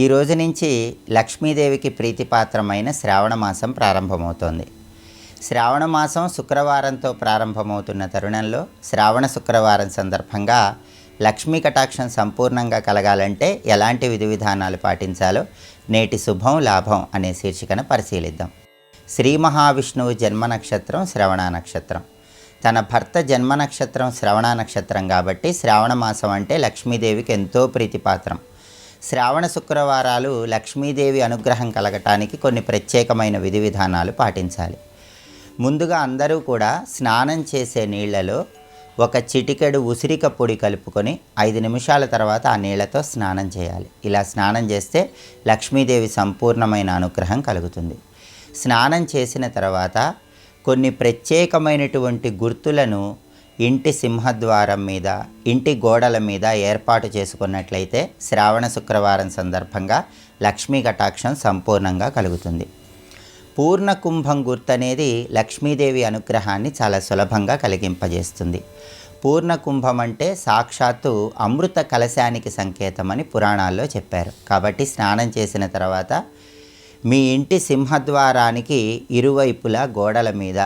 ఈ రోజు నుంచి లక్ష్మీదేవికి ప్రీతిపాత్రమైన శ్రావణ మాసం ప్రారంభమవుతోంది. శ్రావణ మాసం శుక్రవారంతో ప్రారంభమవుతున్న తరుణంలో శ్రావణ శుక్రవారం సందర్భంగా లక్ష్మీ కటాక్షం సంపూర్ణంగా కలగాలంటే ఎలాంటి విధి విధానాలు పాటించాలో నేటి శుభం లాభం అనే శీర్షికను పరిశీలిద్దాం. శ్రీ మహావిష్ణువు జన్మ నక్షత్రం శ్రవణ నక్షత్రం. తన భర్త జన్మ నక్షత్రం శ్రవణ నక్షత్రం కాబట్టి శ్రావణ మాసం అంటే లక్ష్మీదేవికి ఎంతో ప్రీతిపాత్రం. శ్రావణ శుక్రవారాలు లక్ష్మీదేవి అనుగ్రహం కలగటానికి కొన్ని ప్రత్యేకమైన విధి విధానాలు పాటించాలి. ముందుగా అందరూ కూడా స్నానం చేసే నీళ్లలో ఒక చిటికెడు ఉసిరిక పొడి కలుపుకొని 5 నిమిషాల తర్వాత ఆ నీళ్లతో స్నానం చేయాలి. ఇలా స్నానం చేస్తే లక్ష్మీదేవి సంపూర్ణమైన అనుగ్రహం కలుగుతుంది. స్నానం చేసిన తర్వాత కొన్ని ప్రత్యేకమైనటువంటి గుర్తులను ఇంటి సింహద్వారం మీద, ఇంటి గోడల మీద ఏర్పాటు చేసుకున్నట్లయితే శ్రావణ శుక్రవారం సందర్భంగా లక్ష్మీ కటాక్షం సంపూర్ణంగా కలుగుతుంది. పూర్ణ కుంభం గుర్తు అనేది లక్ష్మీదేవి అనుగ్రహాన్ని చాలా సులభంగా కలిగింపజేస్తుంది. పూర్ణ కుంభం అంటే సాక్షాత్తు అమృత కలశానికి సంకేతమని పురాణాల్లో చెప్పారు. కాబట్టి స్నానం చేసిన తర్వాత మీ ఇంటి సింహద్వారానికి ఇరువైపులా గోడల మీద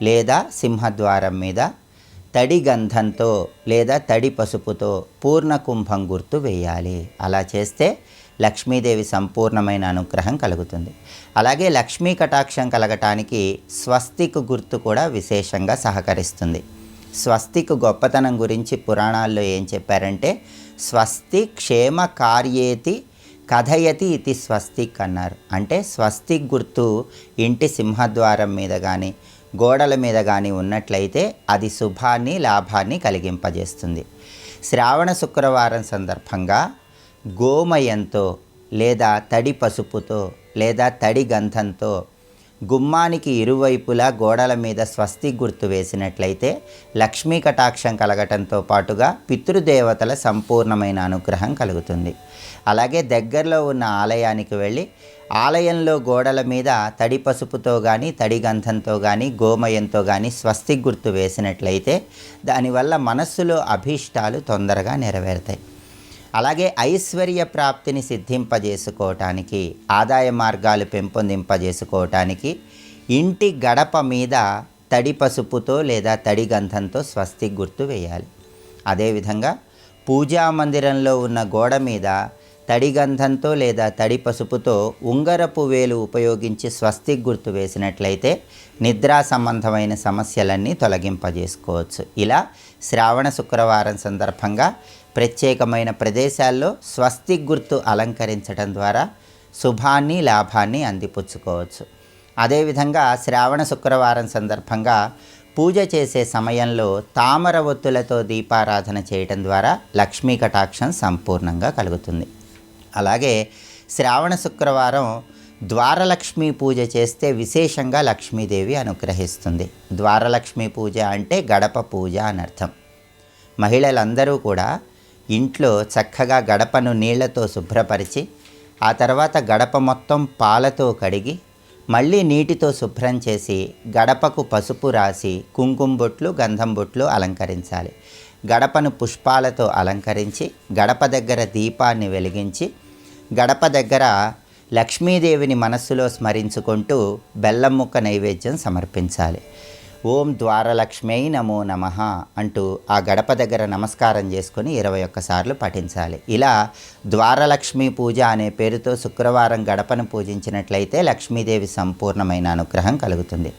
లేదా సింహద్వారం మీద తడి గంధంతో లేదా తడి పసుపుతో పూర్ణ కుంభం గుర్తు వేయాలి. అలా చేస్తే లక్ష్మీదేవి సంపూర్ణమైన అనుగ్రహం కలుగుతుంది. అలాగే లక్ష్మీ కటాక్షం కలగటానికి స్వస్తిక్ గుర్తు కూడా విశేషంగా సహకరిస్తుంది. స్వస్తిక్ గొప్పతనం గురించి పురాణాల్లో ఏం చెప్పారంటే, స్వస్తి క్షేమ కార్యేతి కథయతి ఇది స్వస్తిక్ అన్నారు. అంటే స్వస్తిక్ గుర్తు ఇంటి సింహద్వారం మీద కానీ గోడల మీద కానీ ఉన్నట్లయితే అది శుభాన్ని లాభాన్ని కలిగింపజేస్తుంది. శ్రావణ శుక్రవారం సందర్భంగా గోమయంతో లేదా తడి పసుపుతో లేదా తడి గంధంతో గుమ్మానికి ఇరువైపులా గోడల మీద స్వస్తి గుర్తు వేసినట్లయితే లక్ష్మీ కటాక్షం కలగటంతో పాటుగా పితృదేవతల సంపూర్ణమైన అనుగ్రహం కలుగుతుంది. అలాగే దగ్గరలో ఉన్న ఆలయానికి వెళ్ళి ఆలయంలో గోడల మీద తడి పసుపుతో కానీ తడి గంధంతో కానీ గోమయంతో కానీ స్వస్తి గుర్తు వేసినట్లయితే దానివల్ల మనస్సులో అభీష్టాలు తొందరగా నెరవేరుతాయి. అలాగే ఐశ్వర్య ప్రాప్తిని సిద్ధింపజేసుకోవటానికి, ఆదాయ మార్గాలు పెంపొందింపజేసుకోవటానికి ఇంటి గడప మీద తడి పసుపుతో లేదా తడి గంధంతో స్వస్తి గుర్తు వేయాలి. అదేవిధంగా పూజా మందిరంలో ఉన్న గోడ మీద తడి గంధంతో లేదా తడి పసుపుతో ఉంగరపు వేలు ఉపయోగించి స్వస్తి గుర్తు వేసినట్లయితే నిద్రా సంబంధమైన సమస్యలన్నీ తొలగింపజేసుకోవచ్చు. ఇలా శ్రావణ శుక్రవారం సందర్భంగా ప్రత్యేకమైన ప్రదేశాల్లో స్వస్తి గుర్తు అలంకరించడం ద్వారా శుభాన్ని లాభాన్ని అందిపుచ్చుకోవచ్చు. అదేవిధంగా శ్రావణ శుక్రవారం సందర్భంగా పూజ చేసే సమయంలో తామర ఒత్తులతో దీపారాధన చేయటం ద్వారా లక్ష్మీ కటాక్షం సంపూర్ణంగా కలుగుతుంది. అలాగే శ్రావణ శుక్రవారం ద్వారలక్ష్మీ పూజ చేస్తే విశేషంగా లక్ష్మీదేవి అనుగ్రహిస్తుంది. ద్వారలక్ష్మీ పూజ అంటే గడప పూజ అని అర్థం. మహిళలందరూ కూడా ఇంట్లో చక్కగా గడపను నీళ్లతో శుభ్రపరిచి ఆ తర్వాత గడప మొత్తం పాలతో కడిగి మళ్ళీ నీటితో శుభ్రం చేసి గడపకు పసుపు రాసి కుంకుమ బొట్లు గంధం బొట్లు అలంకరించాలి. గడపను పుష్పాలతో అలంకరించి గడప దగ్గర దీపాన్ని వెలిగించి గడప దగ్గర లక్ష్మీదేవిని మనస్సులో స్మరించుకుంటూ బెల్లం ముక్క నైవేద్యం సమర్పించాలి. ఓం ద్వారలక్ష్మై నమో నమః అంటూ ఆ గడప దగ్గర నమస్కారం చేసుకొని 21 సార్లు పఠించాలి. ఇలా ద్వారలక్ష్మీ పూజ అనే పేరుతో శుక్రవారం గడపను పూజించినట్లయితే లక్ష్మీదేవి సంపూర్ణమైన అనుగ్రహం కలుగుతుంది.